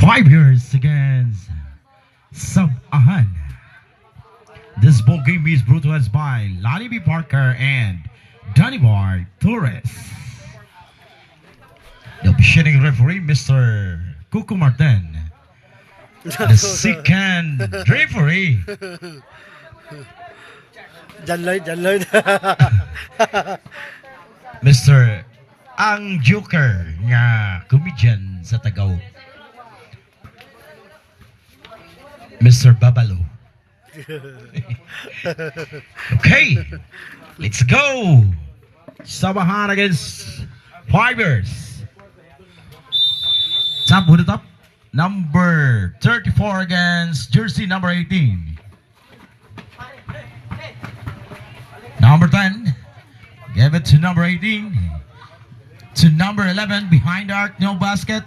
5 years against Sabahan. This ball game is brought to us by Lonnie B. Parker and Danny Boy Torres. The officiating referee, Mr. Cuco Martin. The second referee, John Lloyd. Mr. Ang Joker nga comedian sa Tagaw, Mr. Babalo. Okay, let's go. Sabahan against 5 years. Top with the top. Number 34 against jersey number 18. Number 10. Give it to number 18. To number 11 behind arc, no basket.